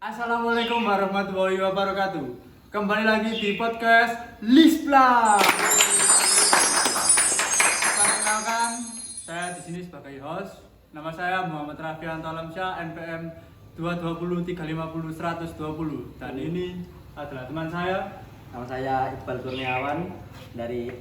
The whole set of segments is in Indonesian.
Assalamualaikum warahmatullahi wabarakatuh. Kembali lagi di podcast Lispla. Perkenalkan, saya di sini sebagai host. Nama saya Muhammad Rafianto Alamsyah, NPM 220 350 120. Dan ini adalah teman saya. Nama saya Iqbal Kurniawan dari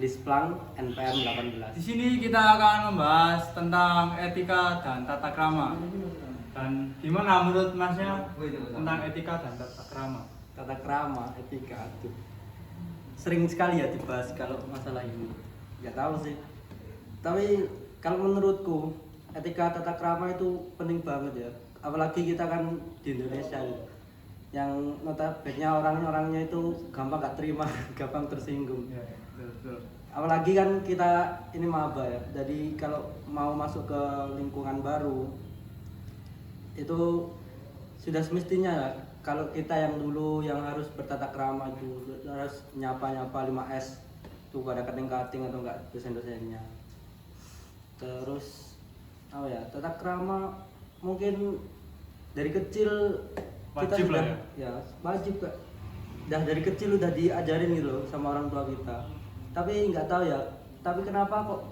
Lisplang NPM 18. Di sini kita akan membahas tentang etika dan tata krama. Dan gimana menurut Masnya tentang etika dan tata krama? Tata krama, etika, aduh. Sering sekali ya dibahas kalau masalah ini. Nggak tahu sih. Tapi kalau menurutku etika tata krama itu penting banget ya. Apalagi kita kan di Indonesia gitu. Yang notabene orang-orangnya itu gampang gak terima, gampang tersinggung. Ya, betul. Apalagi kan kita ini maba ya. Jadi kalau mau masuk ke lingkungan baru itu sudah semestinya ya, kalau kita yang dulu yang harus bertata krama itu harus nyapa-nyapa 5S tuh ada kating-kating atau enggak dosen-dosennya. Terus apa ya, tata krama mungkin dari kecil kita Wajib sudah lah ya wajib kak. Dah dari kecil udah diajarin gitu loh sama orang tua kita. Tapi nggak tahu ya, tapi kenapa kok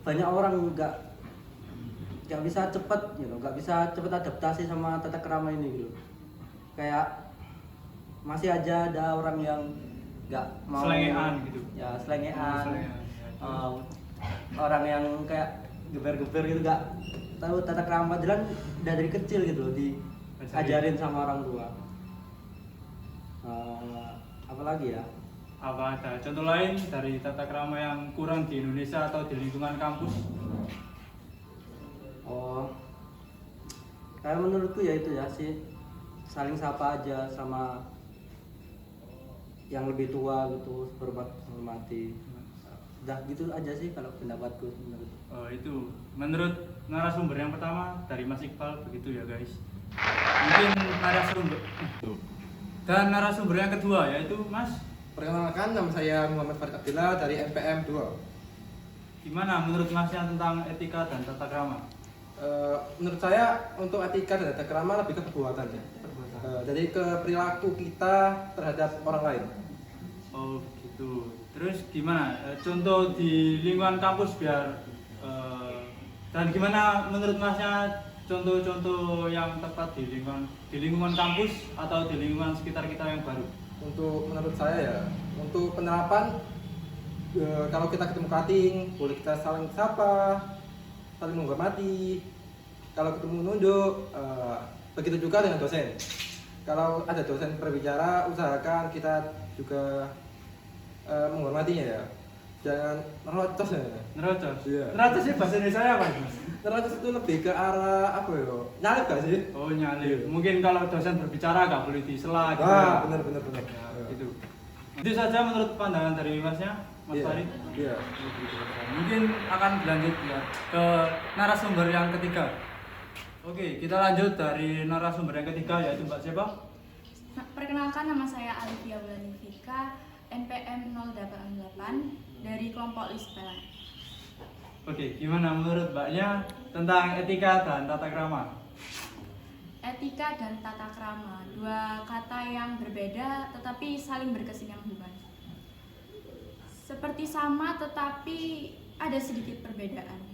banyak orang nggak bisa cepet gitu, nggak bisa cepet adaptasi sama tata krama ini gitu. Kayak masih aja ada orang yang nggak mau Selengean gitu. ya selengean. Selengean, ya. Orang yang kayak geber-geber gitu nggak tahu tata krama, jalan dari kecil gitu loh diajarin sama orang tua. Apalagi ya, Apa ada contoh lain dari tata krama yang kurang di Indonesia atau di lingkungan kampus? kayak menurutku ya itu ya sih, saling sapa aja sama yang lebih tua gitu, hormati. Udah gitu aja sih kalau pendapatku menurut. Itu menurut narasumber yang pertama dari Mas Iqbal begitu ya guys. Mungkin narasumber yang kedua yaitu Mas. Perkenalkan, nama saya Muhammad Farid Abdillah dari NPM 2. Gimana menurut Masnya tentang etika dan tata krama? Menurut saya untuk etika dan tata krama lebih ke perbuatan ya. Jadi ke perilaku kita terhadap orang lain. Oh gitu. Terus gimana? Contoh di lingkungan kampus biar dan gimana menurut Masnya contoh-contoh yang tepat di lingkungan kampus atau di lingkungan sekitar kita yang baru? Untuk menurut saya ya, untuk penerapan kalau kita ketemu kating, boleh kita saling sapa, saling menghormati. Kalau ketemu nunduk, begitu juga dengan dosen. Kalau ada dosen berbicara, usahakan kita juga menghormatinya ya. Jangan nerocos ya. Nerocos? Iya. Nerocos sih bahasa Indonesia apa Mas? Nerocos itu lebih ke arah apa ya? Nyalip gak sih? Oh nyalip. Iya. Mungkin kalau dosen berbicara nggak boleh disela gitu. Ah, benar. Ya, itu. Itu saja menurut pandangan dari Masnya, Mas Iya. Farid. Iya. Mungkin akan berlanjut ya ke narasumber yang ketiga. Oke, kita lanjut dari narasumber yang ketiga yaitu Mbak siapa? Perkenalkan, nama saya Alifia Bulanifika, NPM 088 dari kelompok Lisplang. Oke, gimana menurut Mbaknya tentang etika dan tata krama? Etika dan tata krama, dua kata yang berbeda tetapi saling berkesinambungan. Seperti sama tetapi ada sedikit perbedaan.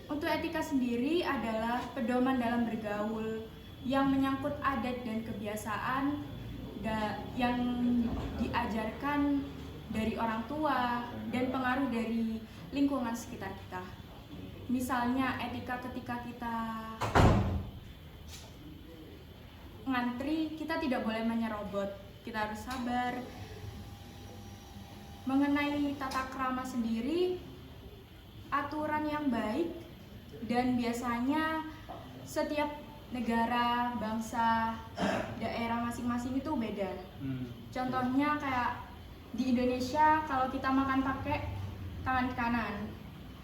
Untuk etika sendiri adalah pedoman dalam bergaul yang menyangkut adat dan kebiasaan yang diajarkan dari orang tua dan pengaruh dari lingkungan sekitar kita. Misalnya etika ketika kita ngantri, kita tidak boleh menyerobot, kita harus sabar. Mengenai tata krama sendiri, aturan yang baik dan biasanya setiap negara, bangsa, daerah masing-masing itu beda. Contohnya kayak di Indonesia, kalau kita makan pakai tangan kanan,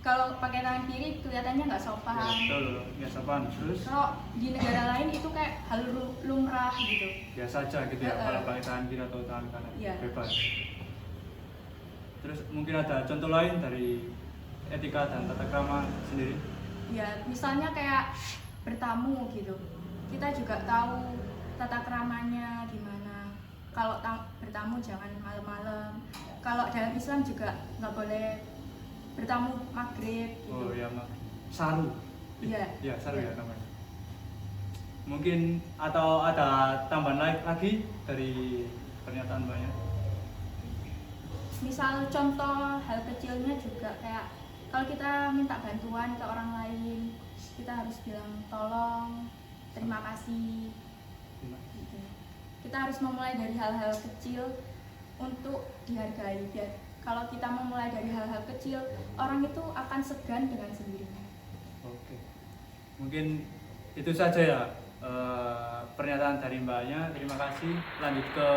kalau pakai tangan kiri kelihatannya nggak sopan. Betul, nggak sopan. Terus Kalau di negara lain itu kayak hal lumrah gitu. biasa aja gitu ya, kalau pakai tangan kiri atau tangan kanan, Iya. bebas. Terus mungkin ada contoh lain dari etika dan tata krama sendiri? Ya, misalnya kayak bertamu gitu. kita juga tahu tata keramanya gimana. Kalau bertamu jangan malam-malam. Kalau dalam Islam juga nggak boleh bertamu maghrib gitu. Oh ya, saru. Iya. Iya, saru ya namanya. Mungkin atau ada tambahan lagi dari pernyataan Mbaknya? Misal contoh hal kecilnya juga kayak kalau kita minta bantuan ke orang lain, kita harus bilang tolong, terima kasih. Gitu. Kita harus memulai dari hal-hal kecil untuk dihargai. Biar kalau kita memulai dari hal-hal kecil, orang itu akan segan dengan sendirinya. Oke. Mungkin itu saja ya pernyataan dari Mbaknya. Terima kasih. Lanjut ke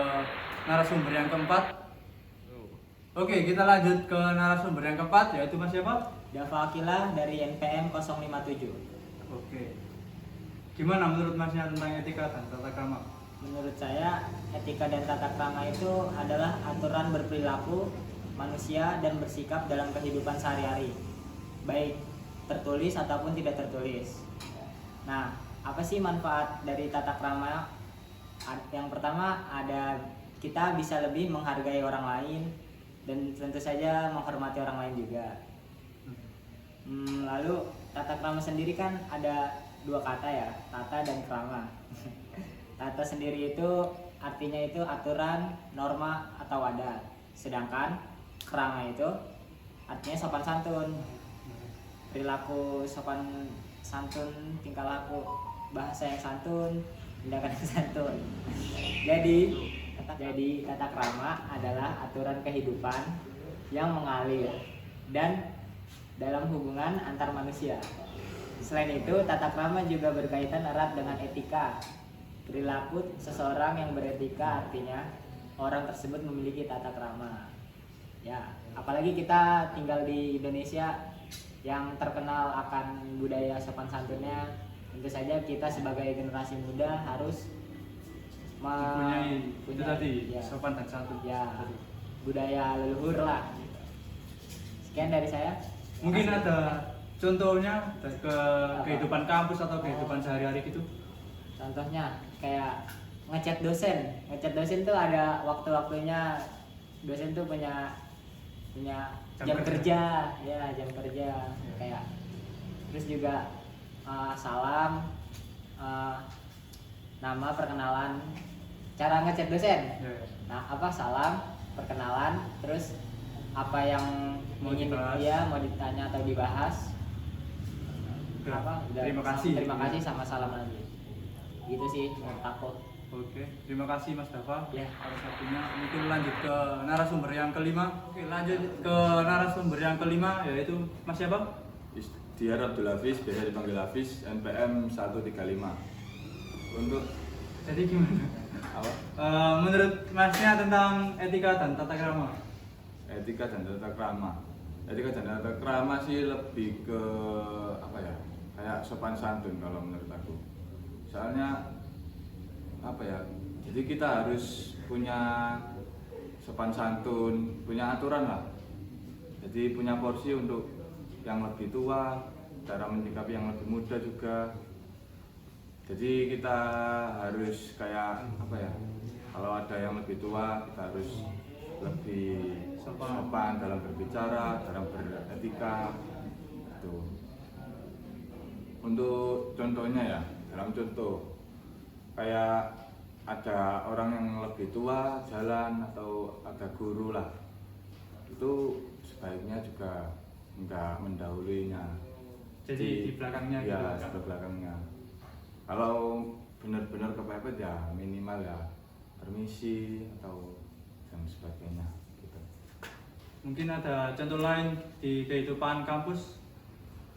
narasumber yang keempat. Oke, kita lanjut ke narasumber yang keempat, yaitu Mas siapa? Dava Akila dari NPM 057. Oke. Gimana menurut Masnya tentang etika dan tata krama? Menurut saya, etika dan tata krama itu adalah aturan berperilaku manusia dan bersikap dalam kehidupan sehari-hari, baik tertulis ataupun tidak tertulis. Nah, apa sih manfaat dari tata krama? Yang pertama, ada kita bisa lebih menghargai orang lain dan tentu saja menghormati orang lain juga. Lalu tata krama sendiri kan ada dua kata ya, tata dan krama. Tata sendiri itu artinya itu aturan, norma atau adat. Sedangkan krama itu artinya sopan santun, perilaku sopan santun, tingkah laku, bahasa yang santun, tindakan yang santun. Jadi tata krama adalah aturan kehidupan yang mengalir dan dalam hubungan antar manusia. Selain itu, tata krama juga berkaitan erat dengan etika. Perilaku seseorang yang beretika artinya orang tersebut memiliki tata krama. Ya, apalagi kita tinggal di Indonesia yang terkenal akan budaya sopan santunnya. Tentu saja kita sebagai generasi muda harus Mempunyai itu tadi, ya, sopan dan santun. ya, budaya leluhur lah. Sekian dari saya. Mungkin Makasih. ada contohnya ke kehidupan kampus atau kehidupan sehari-hari gitu? Contohnya kayak ngechat dosen. Ngechat dosen tuh ada waktu-waktunya. Dosen tuh punya jam kerja, ya jam kerja. Kayak terus juga salam, nama, perkenalan, cara ngechat dosen. Ya. Nah, apa salam, perkenalan, terus apa yang Mau ingin dibahas. mau ditanya atau dibahas. Udah, Udah, terima kasih. Terima kasih sama salam lagi. Gitu sih menurut aku. Oke, terima kasih Mas Dava Ya. atas waktunya. Mungkin lanjut ke narasumber yang kelima. Oke, lanjut ke narasumber yang kelima, yaitu Mas siapa? Istiar Abdul Hafiz, biasa dipanggil Hafiz, NPM 135. Untuk Jadi gimana? apa? Menurut Masnya tentang etika dan tata krama? Etika dan tata krama. Etika dan tata krama sih lebih ke apa ya? Kayak sopan santun kalau menurut aku. Soalnya apa ya? Jadi kita harus punya sopan santun, punya aturan lah. Jadi punya porsi untuk yang lebih tua, cara menyikapi yang lebih muda juga. Jadi kita harus kayak apa ya? Kalau ada yang lebih tua, kita harus lebih sopan dalam berbicara, dalam beretika. Tuh. Untuk contohnya ya, dalam contoh kayak ada orang yang lebih tua jalan atau ada guru lah, itu sebaiknya juga enggak mendahuluinya. Jadi di belakangnya ya, gitu kan? di belakangnya. Kalau benar-benar kepepet ya minimal ya permisi atau dan sebagainya gitu. Mungkin ada contoh lain di kehidupan kampus?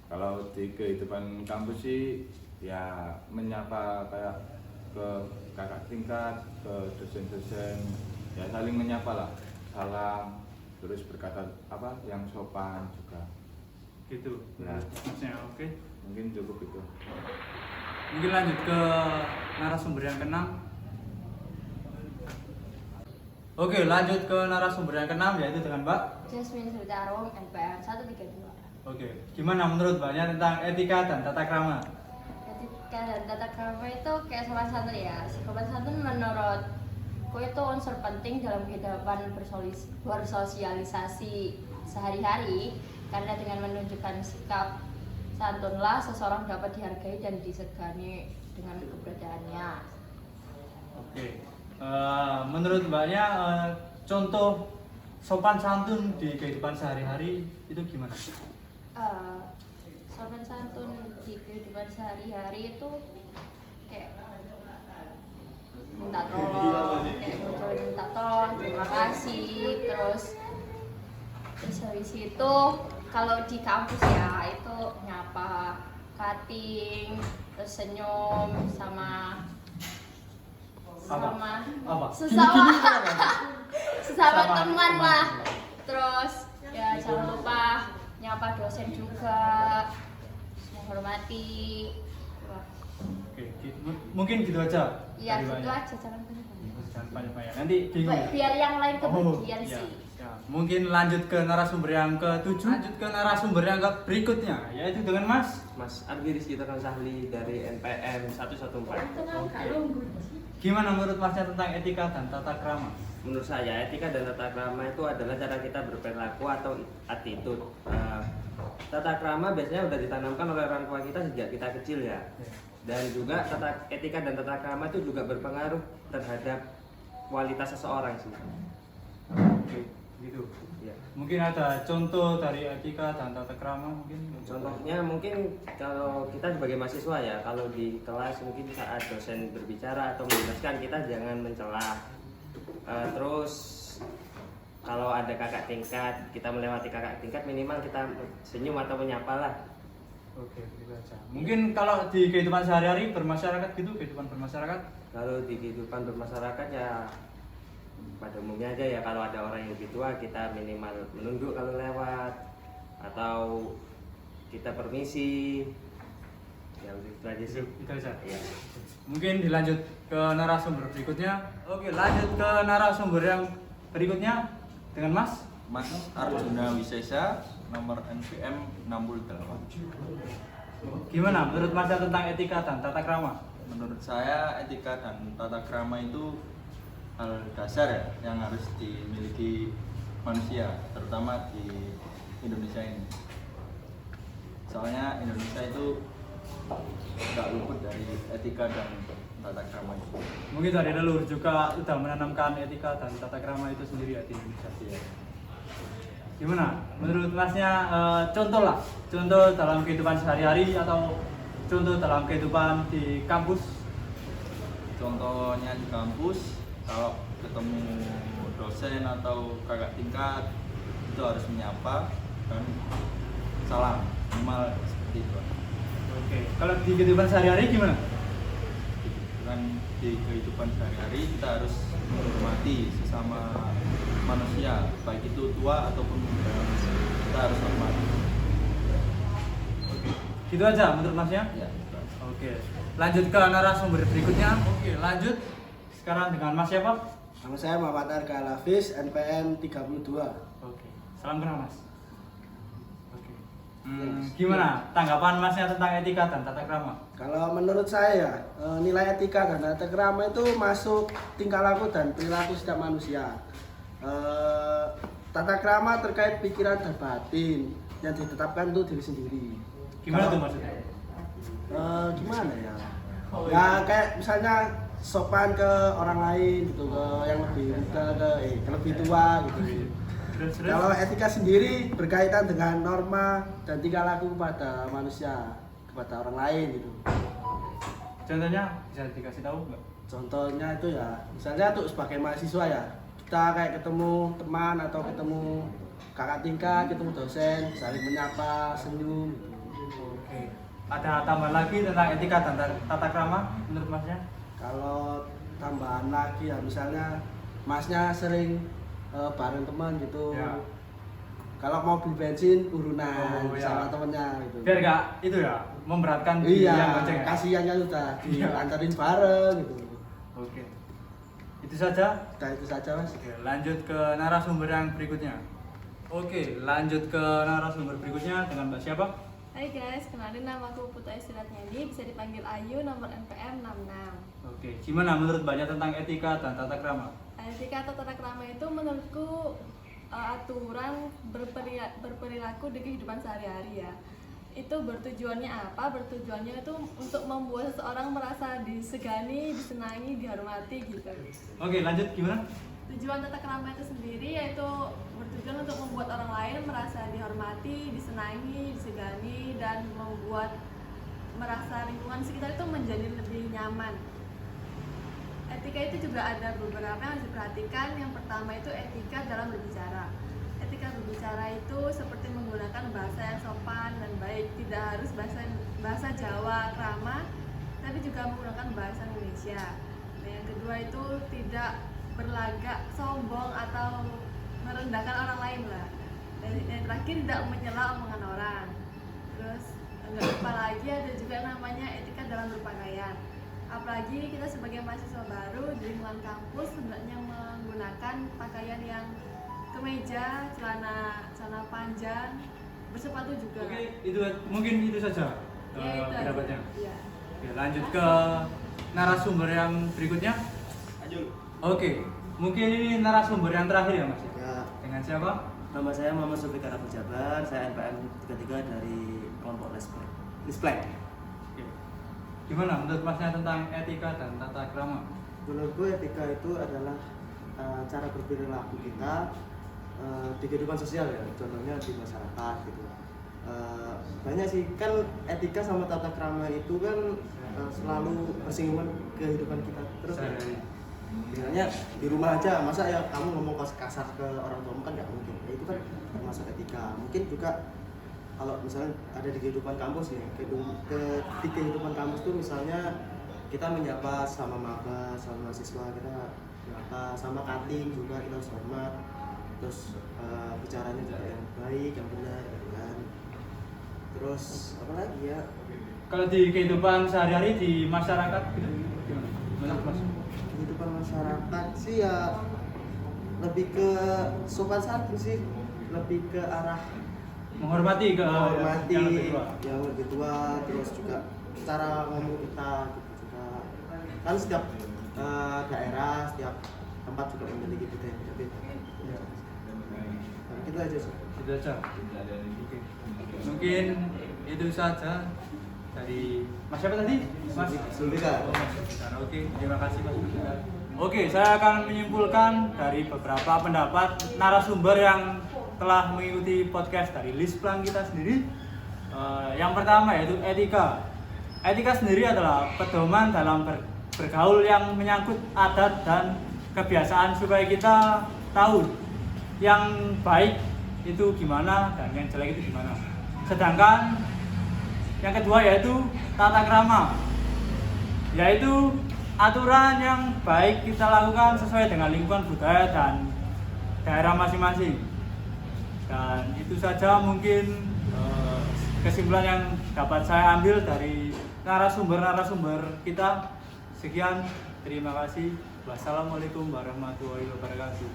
Kalau di kehidupan kampus sih ya menyapa kayak ke kakak tingkat, ke dosen-dosen, ya saling menyapa lah, salam, terus berkata apa yang sopan juga. Gitu. Ya. Maksudnya oke. Mungkin cukup itu. Mungkin lanjut ke narasumber yang keenam. Oke, lanjut ke narasumber yang keenam, yaitu dengan Mbak. Jasmine Sultarum, NPM 132. Oke, gimana menurut Mbaknya tentang etika dan tata krama? etika dan tata krama itu kayak sopan santun ya. Sopan santun menurutku itu unsur penting dalam kehidupan bersosialisasi sehari-hari, karena dengan menunjukkan sikap santunlah seseorang dapat dihargai dan disegani dengan keberadaannya. Oke. Menurut Mbaknya contoh sopan santun di kehidupan sehari-hari itu gimana? Sopan santun di kehidupan sehari-hari itu kayak minta tolong, kayak ngucapin minta tolong, terima kasih, terus habis itu kalau di kampus ya itu nyapa, cutting, terus senyum sama Apa? sesama Sama teman teman. lah. Terus ya jangan lupa nyapa dosen juga, menghormati. Wah, Oke, mungkin gitu aja. iya dari gitu Mbaknya. aja, jangan banyak-banyak. Jangan banyak-banyak. Nanti bingung. Biar yang lain kebagian iya. sih. Ya, mungkin lanjut ke narasumber yang ke-7. Lanjut ke narasumber yang berikutnya, yaitu dengan Mas Ardi Rizky Tekan Sahli dari NPM 114. Gimana menurut Masnya tentang etika dan tata krama? Menurut saya etika dan tata krama itu adalah cara kita berperilaku atau attitude. Tata krama biasanya sudah ditanamkan oleh orang tua kita sejak kita kecil ya. Dan juga etika dan tata krama itu juga berpengaruh terhadap kualitas seseorang sih. Oke, gitu. Ya. Mungkin ada contoh dari etika dan tata krama mungkin. Contohnya mungkin kalau kita sebagai mahasiswa ya, kalau di kelas mungkin saat dosen berbicara atau menjelaskan kita jangan mencela. Terus kalau ada kakak tingkat, kita melewati kakak tingkat minimal kita senyum atau menyapa lah. Oke, gitu aja. Mungkin kalau di kehidupan sehari-hari bermasyarakat gitu, kehidupan bermasyarakat. Kalau di kehidupan bermasyarakat ya pada umumnya aja ya, kalau ada orang yang lebih tua kita minimal menunduk kalau lewat atau kita permisi. Ya itu aja sih. Itu aja. Iya. Mungkin dilanjut ke narasumber berikutnya. Oke, lanjut ke narasumber yang berikutnya dengan Mas Arjuna Wisesa, nomor NPM 68. Gimana menurut Mas tentang etika dan tata krama? Menurut saya etika dan tata krama itu hal dasar ya yang harus dimiliki manusia, terutama di Indonesia ini. Soalnya Indonesia itu nggak luput dari etika dan tata krama itu. Mungkin dari leluhur juga sudah menanamkan etika dan tata krama itu sendiri ya di Indonesia. Iya. Gimana menurut Masnya, contoh dalam kehidupan sehari-hari atau contoh dalam kehidupan di kampus? Contohnya di kampus, kalau ketemu dosen atau kakak tingkat itu harus menyapa dan salam, minimal seperti itu. Oke, kalau di kehidupan sehari-hari gimana? Dan di kehidupan sehari-hari kita harus menghormati sesama manusia, baik itu tua ataupun muda, kita harus hormati. Oke, gitu aja menurut Masnya? Ya. Oke, lanjut ke narasumber berikutnya. Oke, lanjut sekarang dengan Mas siapa? Nama saya Muhammad Arka Hafiz, NPM 32. Oke, salam kenal Mas. Oke, Yes. gimana tanggapan Masnya tentang etika dan tata krama? Kalau menurut saya, nilai etika dan tata krama itu masuk tingkah laku dan perilaku setiap manusia. Tata krama terkait pikiran dan batin yang ditetapkan untuk diri sendiri. Gimana tuh Kalau- maksudnya? Gimana ya? Ya kayak misalnya sopan ke orang lain gitu, ke yang lebih muda, ke lebih tua gitu. Terus? Kalau etika sendiri berkaitan dengan norma dan tingkah laku kepada manusia, kepada orang lain gitu. Contohnya bisa dikasih tahu nggak? Contohnya itu ya, misalnya tuh sebagai mahasiswa ya, kita kayak ketemu teman atau ketemu kakak tingkat, ketemu dosen, saling menyapa, senyum gitu. Oke. Ada tambahan lagi tentang etika dan tata krama menurut Masnya? Kalau tambahan lagi ya, misalnya masnya sering bareng teman gitu. Ya. Kalau mau beli bensin urunan Oh, ya. sama temennya gitu. Biar nggak itu ya memberatkan Iya, yang gojek ya? kasihannya sudah Iya. diantarin bareng gitu. Oke. Itu saja. Nah itu saja mas. Oke, lanjut ke narasumber yang berikutnya. Oke, lanjut ke narasumber berikutnya dengan Mbak siapa? Hai guys, kenalin nama aku Putra Estiratnyani, bisa dipanggil Ayu, nomor NPM 66. Oke, gimana menurut Mbaknya tentang etika dan tata krama? Etika atau tata krama itu menurutku aturan berperilaku di kehidupan sehari-hari ya. Itu bertujuannya apa? Bertujuannya itu untuk membuat seseorang merasa disegani, disenangi, dihormati gitu. Oke, lanjut gimana? Tujuan tata krama itu sendiri yaitu bertujuan untuk membuat orang lain merasa dihormati, disenangi, disegani, dan membuat merasa lingkungan sekitar itu menjadi lebih nyaman. Etika itu juga ada beberapa yang harus diperhatikan. Yang pertama itu etika dalam berbicara. Etika berbicara itu seperti menggunakan bahasa yang sopan dan baik, tidak harus bahasa Jawa krama, tapi juga menggunakan bahasa Indonesia. Nah, yang kedua itu tidak berlagak sombong atau merendahkan orang lain lah. Dan yang terakhir tidak menyela omongan orang. Terus nggak lupa lagi ada juga namanya etika dalam berpakaian. Apalagi kita sebagai mahasiswa baru di lingkungan kampus sebenarnya menggunakan pakaian yang kemeja, celana panjang, bersepatu juga. Oke, itu mungkin itu saja Ya, itu aja. pendapatnya. Iya. Oke, lanjut ke narasumber yang berikutnya. Oke, mungkin ini narasumber yang terakhir ya Mas? Ya, Dengan siapa? nama saya Muhammad Sulfikar Abu Jabar, saya NPM 33 dari kelompok Lisplek. Oke. Gimana menurut Masnya tentang etika dan tata krama? Menurutku etika itu adalah cara berperilaku kita di kehidupan sosial ya, contohnya di masyarakat gitu. Banyak sih kan etika sama tata krama itu kan selalu bersinggungan kehidupan kita terus. Misalnya di rumah aja, masa ya kamu ngomong kasar ke orang tuamu kan nggak mungkin. Ya, itu kan termasuk etika. Mungkin juga kalau misalnya ada di kehidupan kampus ya, di kehidupan kampus tuh misalnya kita menyapa sama maba, sama mahasiswa kita menyapa, sama kating juga kita harus hormat. Terus bicaranya juga yang baik, yang benar, gitu kan. Terus apa lagi ya? Kalau di kehidupan sehari-hari di masyarakat gitu, gimana? Menurut Mas? Kehidupan masyarakat sih ya lebih ke sopan santun sih, lebih ke arah Menghormati menghormati yang lebih tua. terus juga cara ngomong kita gitu juga kan setiap daerah, setiap tempat juga memiliki budaya yang berbeda. Nah, gitu aja sih. Itu aja. Oke. Mungkin itu saja dari Mas siapa tadi? Mas Sulfikar. Oh, Mas Sulfikar. Oke, terima kasih Mas Sulfikar. Oke, saya akan menyimpulkan dari beberapa pendapat narasumber yang telah mengikuti podcast dari Lisplang kita sendiri. Yang pertama yaitu etika. Etika sendiri adalah pedoman dalam bergaul yang menyangkut adat dan kebiasaan supaya kita tahu yang baik itu gimana dan yang jelek itu gimana. Sedangkan yang kedua yaitu tata krama, yaitu aturan yang baik kita lakukan sesuai dengan lingkungan budaya dan daerah masing-masing. Dan itu saja mungkin kesimpulan yang dapat saya ambil dari narasumber kita. Sekian, terima kasih. Wassalamualaikum warahmatullahi wabarakatuh.